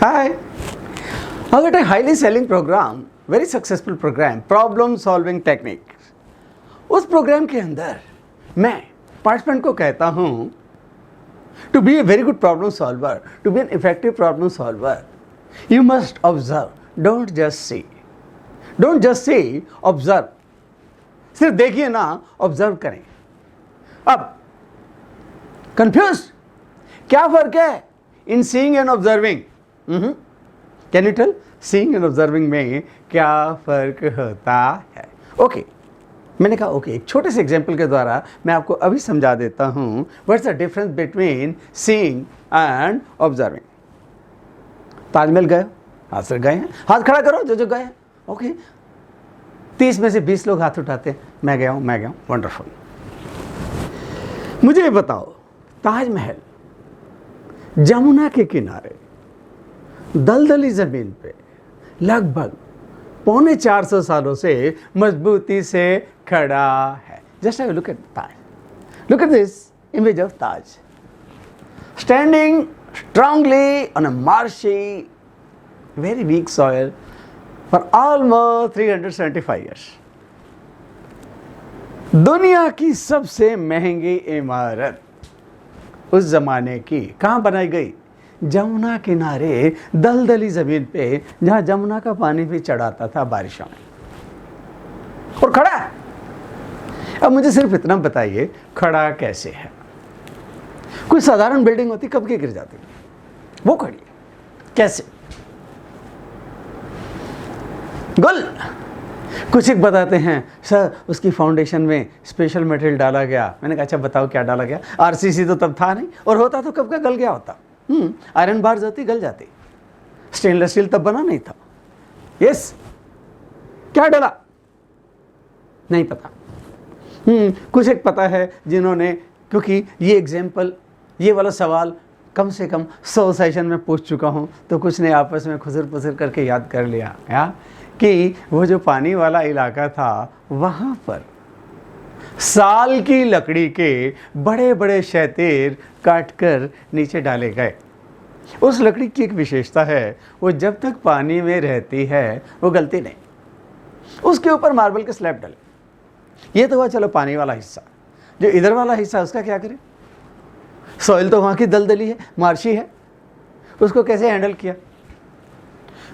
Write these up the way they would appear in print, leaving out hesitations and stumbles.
Hi. I got a highly selling program, very successful program, problem solving technique. उस programme के अंदर मैं participant को कहता हूं to be a very good problem solver, to be an effective problem solver, you must observe, don't just see. Don't just see, observe. सिर्फ देखिए ना, ऑब्जर्व करें. अब कंफ्यूज, क्या फर्क है in seeing and observing? Can you tell seeing and observing में क्या फर्क होता है? ओके, मैंने कहा ओके, एक छोटे से एग्जाम्पल के द्वारा मैं आपको अभी समझा देता हूं what's the difference between seeing and observing. Taj Mahal गए, हाथ से गए हैं, हाथ खड़ा करो जो जो गए हैं. ओके, 30 में से 20 लोग हाथ उठाते हैं, मैं गया हूं, वंडरफुल. मुझे ये बताओ, ताजमहल जमुना के किनारे दलदली जमीन पे लगभग 450 सालों से मजबूती से खड़ा है. Just have look at Taj. Look at this image of Taj standing strongly on a marshy very weak soil for almost 375 years. दुनिया की सबसे महंगी इमारत उस जमाने की कहाँ बनाई गई? जमुना किनारे दलदली जमीन पे, जहां जमुना का पानी भी चढ़ाता था बारिशों में, और खड़ा है. अब मुझे सिर्फ इतना बताइए, खड़ा कैसे है? कोई साधारण बिल्डिंग होती कब की गिर जाती, वो खड़ी है कैसे? गुल. कुछ एक बताते हैं सर उसकी फाउंडेशन में स्पेशल मटेरियल डाला गया. मैंने कहा अच्छा बताओ क्या डाला गया? आरसीसी तो तब था नहीं, और होता तो कब का गल गया होता. आयरन बार्स होती गल जाती. स्टेनलेस स्टील तब बना नहीं था. यस, क्या डाला नहीं पता. कुछ एक पता है जिन्होंने, क्योंकि ये एग्जाम्पल, ये वाला सवाल कम से कम 100 सेशन में पूछ चुका हूँ, तो कुछ ने आपस में खुसर पुसर करके याद कर लिया या कि वो जो पानी वाला इलाका था वहाँ पर साल की लकड़ी के बड़े बड़े शैतेर काटकर नीचे डाले गए. उस लकड़ी की एक विशेषता है, वो जब तक पानी में रहती है वो गलती नहीं. उसके ऊपर मार्बल के स्लैब डाले. ये तो हुआ चलो पानी वाला हिस्सा. जो इधर वाला हिस्सा उसका क्या करें? सॉइल तो वहाँ की दलदली है, मार्शी है, उसको कैसे हैंडल किया?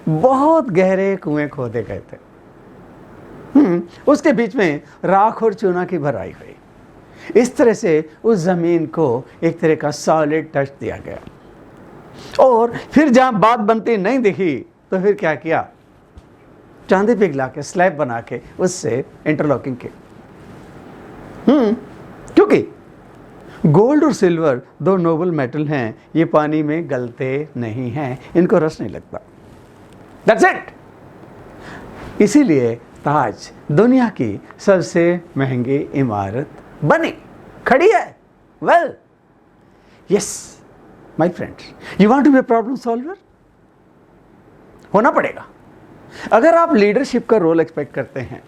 बहुत गहरे कुएं खोदे गए थे. उसके बीच में राख और चूना की भराई हुई. इस तरह से उस जमीन को एक तरह का सॉलिड टच दिया गया. और फिर जहां बात बनती नहीं दिखी तो फिर क्या किया? चांदी पिघला के स्लैब बना के उससे इंटरलॉकिंग की. क्योंकि गोल्ड और सिल्वर दो नोबल मेटल हैं, ये पानी में गलते नहीं हैं, इनको रस नहीं लगता. That's it. इसीलिए ताज दुनिया की सबसे महंगी इमारत बनी, खड़ी है. Well yes my friends, you want to be a problem solver? होना पड़ेगा. अगर आप लीडरशिप का रोल एक्सपेक्ट करते हैं,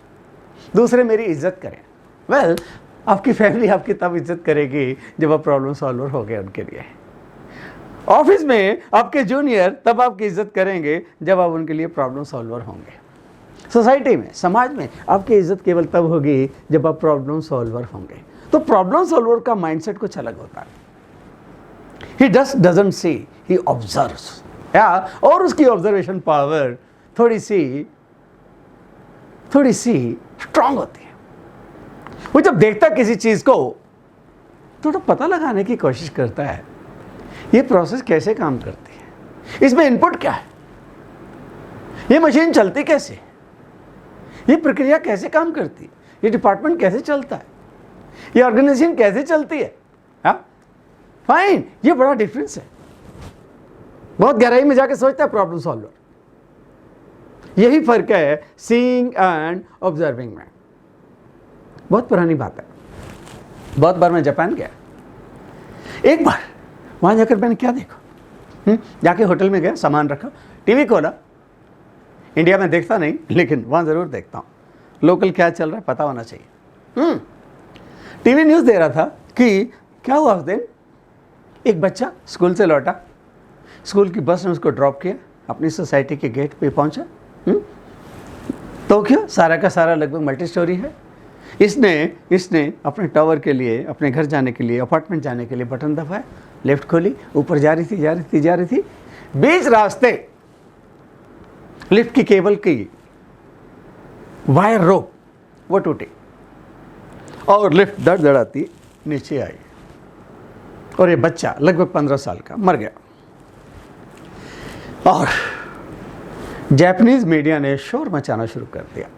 दूसरे मेरी इज्जत करें, वेल आपकी फैमिली आपकी तब इज्जत करेगी जब आप प्रॉब्लम सॉल्वर हो गए उनके लिए. ऑफिस में आपके जूनियर तब आपकी इज्जत करेंगे जब आप उनके लिए प्रॉब्लम सॉल्वर होंगे. सोसाइटी में, समाज में आपकी इज्जत केवल तब होगी जब आप प्रॉब्लम सॉल्वर होंगे. तो प्रॉब्लम सॉल्वर का माइंडसेट कुछ अलग होता है. He just doesn't see, he observes. या और उसकी ऑब्जर्वेशन पावर थोड़ी सी स्ट्रांग होती है. वो जब देखता किसी चीज को थोड़ा पता लगाने की कोशिश करता है, ये प्रोसेस कैसे काम करती है, इसमें इनपुट क्या है, ये मशीन चलती कैसे, ये प्रक्रिया कैसे काम करती है, ये डिपार्टमेंट कैसे चलता है, ये ऑर्गेनाइजेशन कैसे चलती है. हाँ फाइन, ये बड़ा डिफरेंस है. बहुत गहराई में जाके सोचता है प्रॉब्लम सॉल्वर. यही फर्क है सीइंग एंड ऑब्जर्विंग में. बहुत पुरानी बात है. बहुत बार मैं जापान गया. एक बार वहां जाकर मैंने क्या देखा, जाके होटल में गया, सामान रखा, टीवी खोला. इंडिया में देखता नहीं, लेकिन वहां जरूर देखता हूं. लोकल क्या चल रहा है पता होना चाहिए. टीवी न्यूज़ दे रहा था कि क्या हुआ उस दिन, एक बच्चा स्कूल से लौटा, स्कूल की बस ने उसको ड्रॉप किया, अपनी सोसाइटी के गेट पे पहुंचा। तो क्या सारा का सारा लगभग मल्टी स्टोरी है। इसने अपने टावर के लिए, अपने घर जाने के लिए, अपार्टमेंट जाने के लिए बटन दबाया, लिफ्ट खोली, ऊपर जा रही थी। बीच रास्ते लिफ्ट की केबल की वायर रोप वो टूटी और लिफ्ट धड़धड़ाती नीचे आई और ये बच्चा लगभग 15 साल का मर गया। और जापानीज मीडिया ने शोर मचाना शुरू कर दिया,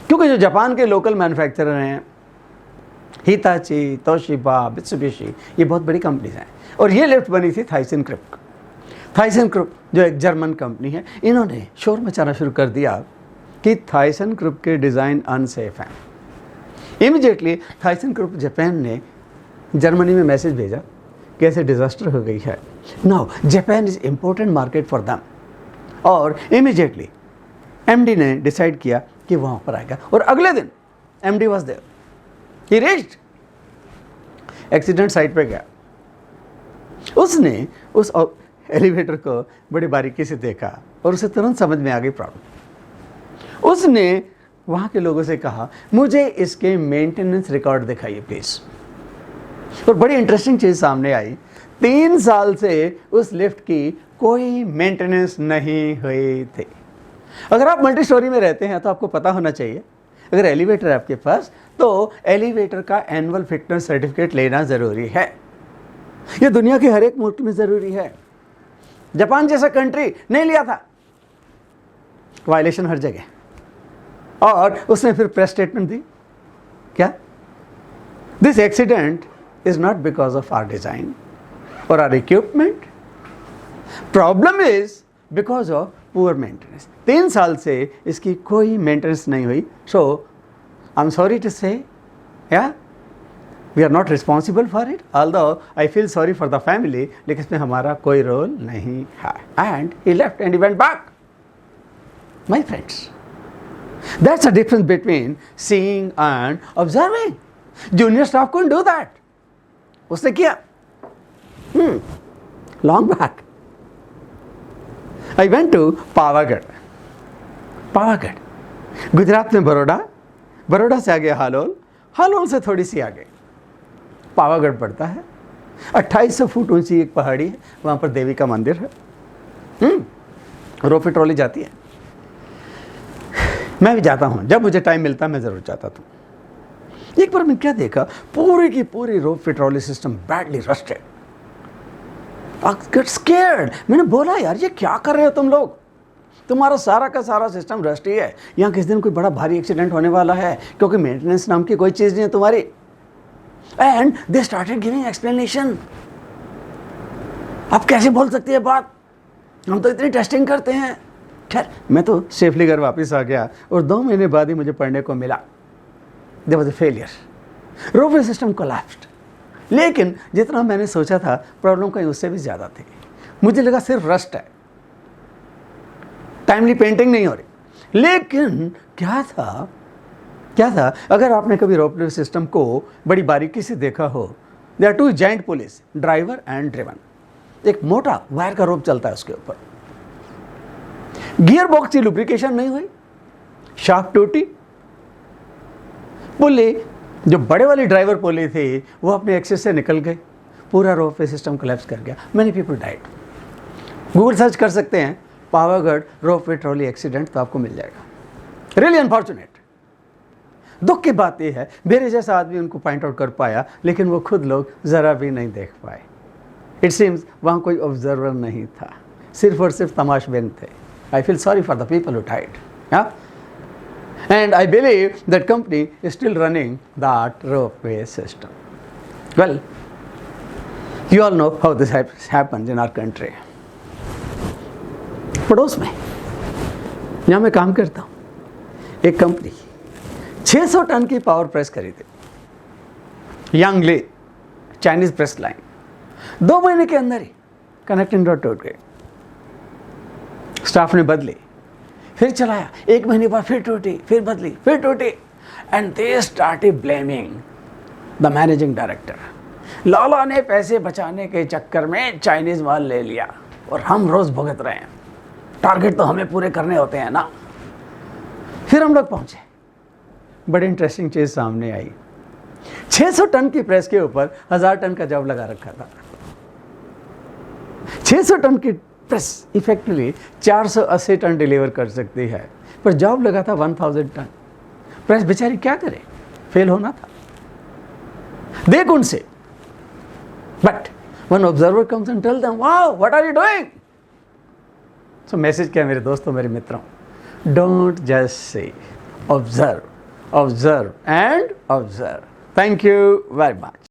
क्योंकि जो जापान के लोकल मैन्युफैक्चरर हैं, हिताची, तोशिबा, मित्सुबिशी, ये बहुत बड़ी कंपनीज हैं। और ये लिफ्ट बनी थी थाइसेनक्रुप जो एक जर्मन कंपनी है। इन्होंने शोर मचाना शुरू कर दिया कि थाइसेनक्रुप के डिज़ाइन अनसेफ हैं। इमीडिएटली थाइसेनक्रुप जापान ने जर्मनी में मैसेज भेजा कि ऐसे डिज़ास्टर हो गई है, now Japan is important market for them. और इमीडिएटली एमडी ने डिसाइड किया कि वहाँ पर आएगा, और अगले दिन MD was there, he reached, accident site पे गया। उसने उस एलिवेटर को बड़ी बारीकी से देखा और उसे तुरंत समझ में आ गई प्रॉब्लम। उसने वहाँ के लोगों से कहा, मुझे इसके मेंटेनेंस रिकॉर्ड दिखाइए प्लीज़। और बड़ी इंटरेस्टिंग चीज़ सामने आई, 3 साल से उस लिफ्ट की कोई मेंटेनेंस नहीं हुई थी। अगर आप मल्टी स्टोरी में रहते हैं तो आपको पता होना चाहिए, अगर एलिवेटर है आपके पास तो एलिवेटर का एनुअल फिटनेस सर्टिफिकेट लेना ज़रूरी है। ये दुनिया के हर एक मुल्क में ज़रूरी है। जापान जैसा कंट्री नहीं लिया था, वायलेशन हर जगह। और उसने फिर प्रेस स्टेटमेंट दी, क्या, this accident is not because of our design और our equipment, problem is because of poor maintenance. 3 साल से इसकी कोई मेंटेनेंस नहीं हुई। So I am sorry to say, या we are not responsible for it, although I feel sorry for the family, लेकिन इसमें हमारा कोई रोल नहीं है। And he left and he went back. My friends, that's a difference between seeing and observing. Junior staff couldn't do that. उसने किया long back. I went to Pavagadh, Gujarat में बड़ौदा से आगे हालोल से थोड़ी सी आगे पावागढ़ पड़ता है। 2800 फुट ऊंची एक पहाड़ी है, वहाँ पर देवी का मंदिर है। रोपवे ट्रॉली जाती है, मैं भी जाता हूँ, जब मुझे टाइम मिलता है मैं ज़रूर जाता था। एक बार मैं क्या देखा, पूरी की पूरी ropeway trolley system badly rusted. I get scared. मैंने बोला, यार ये क्या कर रहे हो तुम लोग, तुम्हारा सारा का सारा सिस्टम रस्टी है, यहाँ किस दिन कोई बड़ा भारी एक्सीडेंट होने वाला है, क्योंकि मेंटेनेंस नाम की कोई चीज़ नहीं है तुम्हारी। And they started giving explanation. आप कैसे बोल सकते हैं बात, हम तो इतनी टेस्टिंग करते हैं। खैर, मैं तो सेफली घर वापस आ गया और 2 महीने बाद ही मुझे पढ़ने को मिला, there was a failure, ropeway system collapsed. लेकिन जितना मैंने सोचा था, प्रॉब्लम कहीं उससे भी ज़्यादा थी। मुझे लगा सिर्फ रस्ट है, टाइमली पेंटिंग नहीं हो रही। लेकिन क्या था, अगर आपने कभी रोपवे सिस्टम को बड़ी बारीकी से देखा हो, there are 2 giant pulleys, driver and driven. एक मोटा वायर का रोप चलता है उसके ऊपर। गियर बॉक्स की लुब्रिकेशन नहीं हुई, शाफ्ट टूटी, पुली जो बड़े वाली ड्राइवर पुली थी वो अपने एक्सेस से निकल गए, पूरा रोपवे सिस्टम कोलैप्स कर गया। Many people died. Google search कर सकते हैं पावागढ़ रोपवे ट्रॉली एक्सीडेंट, तो आपको मिल जाएगा। Really unfortunate. दुख की बात यह है, मेरे जैसा आदमी उनको पॉइंट आउट कर पाया, लेकिन वो खुद लोग ज़रा भी नहीं देख पाए। इट सीम्स वहाँ कोई ऑब्जर्वर नहीं था, सिर्फ और सिर्फ तमाशबीन थे। आई feel sorry for the people who died. And I believe that company is still running that ropeway system. Well, you all know how this happens in our country. पड़ोस में जहाँ मैं काम करता हूँ, एक कंपनी 600 टन की पावर प्रेस खरीदी, यांगली चाइनीज प्रेस लाइन। 2 महीने के अंदर ही कनेक्टिंग रॉड टूट गई। स्टाफ ने बदली, फिर चलाया, 1 महीने बाद फिर टूटी, फिर बदली, फिर टूटी। And they started blaming the managing director. लाला ने पैसे बचाने के चक्कर में चाइनीज माल ले लिया और हम रोज भुगत रहे हैं। टारगेट तो हमें पूरे करने होते हैं ना। फिर हम लोग पहुंचे, बड़ी इंटरेस्टिंग चीज सामने आई। 600 टन की प्रेस के ऊपर 1000 टन का जॉब लगा रखा था। 600 टन की प्रेस इफेक्टिवली 480 टन डिलीवर कर सकती है, पर जॉब लगा था 1000 टन। प्रेस बेचारी क्या करे, फेल होना था। देख उनसे, but one observer comes and tell them, wow what are you doing. So message क्या मेरे दोस्तों, मेरे मित्रों, don't just say, observe, observe and observe. Thank you very much.